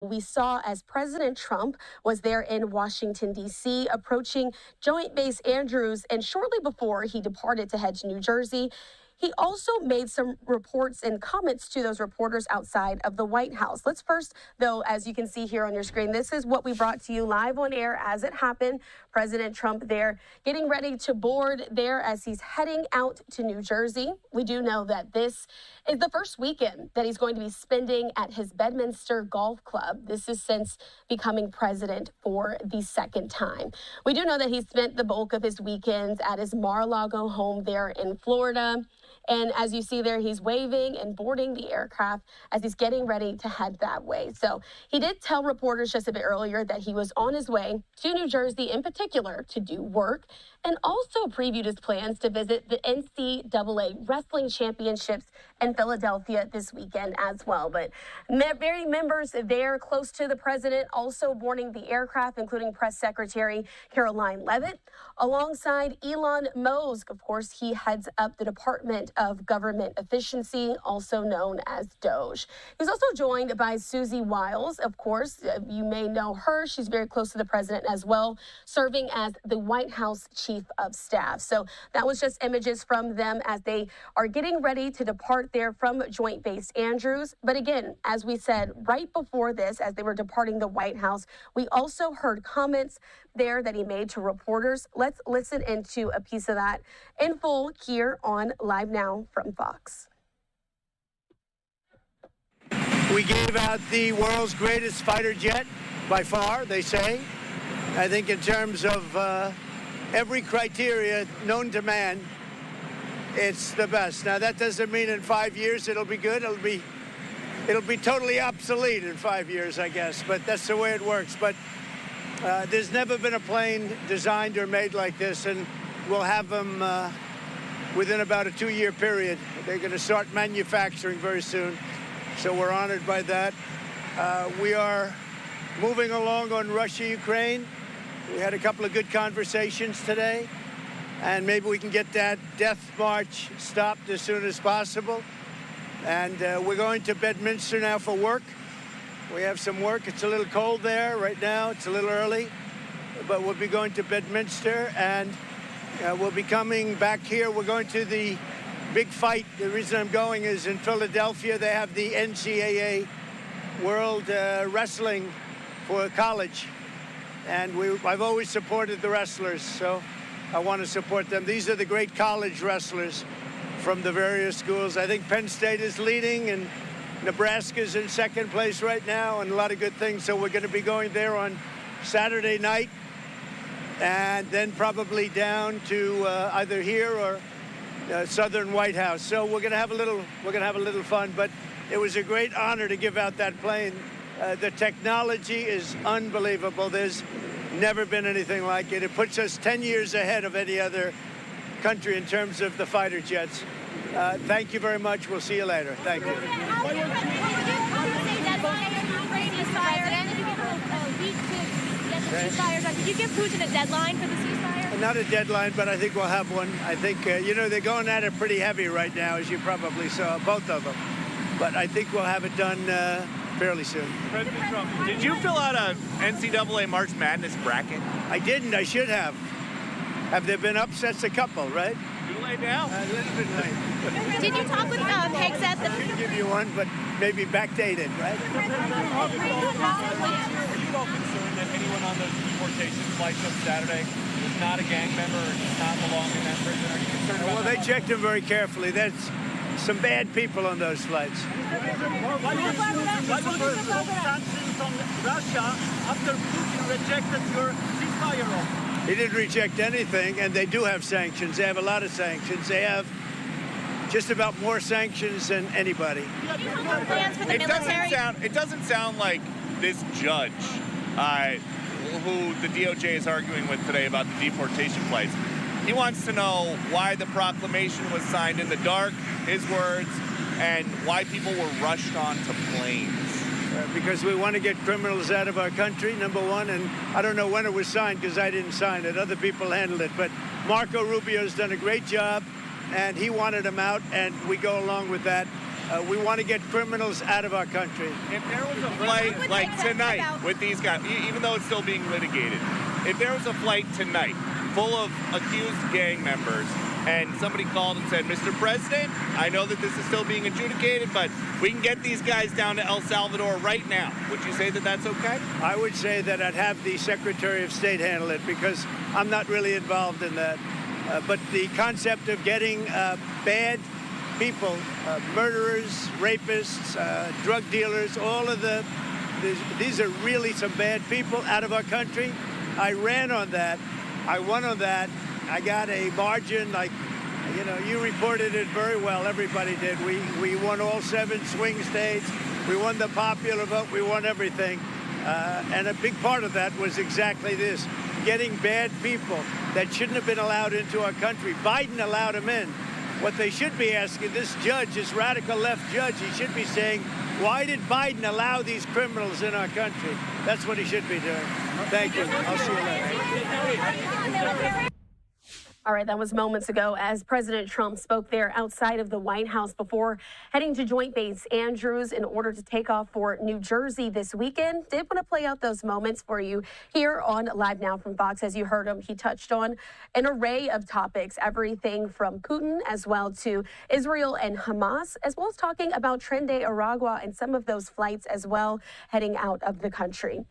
We saw as President Trump was there in Washington, D.C., approaching Joint Base Andrews, and shortly before he departed to head to New Jersey, he also made some reports and comments to those reporters outside of the White House. Let's first, though, as you can see here on your screen, this is what we brought to you live on air as it happened. President Trump there getting ready to board there as he's heading out to New Jersey. We do know that this is the first weekend that he's going to be spending at his Bedminster Golf Club. This is since becoming president for the second time. We do know that he spent the bulk of his weekends at his Mar-a-Lago home there in Florida. And as you see there, he's waving and boarding the aircraft as he's getting ready to head that way. So he did tell reporters just a bit earlier that he was on his way to New Jersey in particular to do work, and also previewed his plans to visit the NCAA Wrestling Championships in Philadelphia this weekend as well. But very members there close to the president also boarding the aircraft, including Press Secretary Caroline Leavitt, alongside Elon Musk. Of course, he heads up the Department of Government Efficiency, also known as DOGE. He's also joined by Susie Wiles. Of course, you may know her. She's very close to the president as well, serving as the White House Chief of Staff. So that was just images from them as they are getting ready to depart there from Joint Base Andrews. But again, as we said right before this, as they were departing the White House, we also heard comments there that he made to reporters. Let's listen into a piece of that in full here on Live Now from Fox. We gave out the world's greatest fighter jet by far, they say. I think in terms of every criteria known to man, it's the best. Now, that doesn't mean in 5 years it'll be good. It'll be totally obsolete in 5 years, I guess. But that's the way it works. But there's never been a plane designed or made like this, and we'll have them within about a 2-year period. They're going to start manufacturing very soon. So we're honored by that. We are moving along on Russia-Ukraine. We had a couple of good conversations today, and maybe we can get that death march stopped as soon as possible. And we're going to Bedminster now for work. We have some work. It's a little cold there right now. It's a little early, but we'll be going to Bedminster, and we'll be coming back here. We're going to the big fight. The reason I'm going is in Philadelphia, they have the NCAA World Wrestling for college. And I've always supported the wrestlers, so I want to support them. These are the great college wrestlers from the various schools. I think Penn State is leading, and Nebraska's in second place right now, and a lot of good things. So we're going to be going there on Saturday night, and then probably down to either here or Southern White House. So we're going to have a little fun. But it was a great honor to give out that plane. The technology is unbelievable. There's never been anything like it. It puts us 10 years ahead of any other country in terms of the fighter jets. Thank you very much. We'll see you later. Thank you. Did you give Putin a deadline for the ceasefire? Not a deadline, but I think we'll have one. I think, they're going at it pretty heavy right now, as you probably saw, both of them. But I think we'll have it done fairly soon. President Trump, did you fill out a NCAA March Madness bracket? I didn't. I should have. Have there been upsets? A couple, right? Too late now. A little bit late. Did you talk with Higgs at the... I should give you one, but maybe backdated, right? Are you all concerned that anyone on those deportation flights on Saturday is not a gang member or does not belong in that prison? Are you concerned about Well, they checked them very carefully. There's some bad people on those flights. Why do you sanctions on Russia after Putin rejected your ceasefire offer? He didn't reject anything, and they do have sanctions. They have a lot of sanctions. They have just about more sanctions than anybody. Plans for the military? It doesn't sound like this judge, who the DOJ is arguing with today about the deportation flights. He wants to know why the proclamation was signed in the dark, his words, and why people were rushed onto planes. Because we want to get criminals out of our country, number one, and I don't know when it was signed because I didn't sign it. Other people handled it, but Marco Rubio's done a great job, and he wanted them out, and we go along with that. We want to get criminals out of our country. If there was a flight like tonight with these guys, even though it's still being litigated, if there was a flight tonight full of accused gang members and somebody called and said, Mr. President, I know that this is still being adjudicated, but we can get these guys down to El Salvador right now, would you say that that's okay? I would say that I'd have the Secretary of State handle it because I'm not really involved in that. But the concept of getting bad people, murderers, rapists, drug dealers, these are really some bad people out of our country. I ran on that. I won on that. I got a margin, like, you know, you reported it very well. Everybody did. We won all 7 swing states. We won the popular vote. We won everything. And a big part of that was exactly this, getting bad people that shouldn't have been allowed into our country. Biden allowed them in. What they should be asking, this judge, this radical left judge, he should be saying, why did Biden allow these criminals in our country? That's what he should be doing. Thank you. I'll see you later. All right, that was moments ago as President Trump spoke there outside of the White House before heading to Joint Base Andrews in order to take off for New Jersey this weekend. Did want to play out those moments for you here on Live Now from Fox. As you heard him, he touched on an array of topics, everything from Putin as well to Israel and Hamas, as well as talking about Tren de Aragua and some of those flights as well heading out of the country.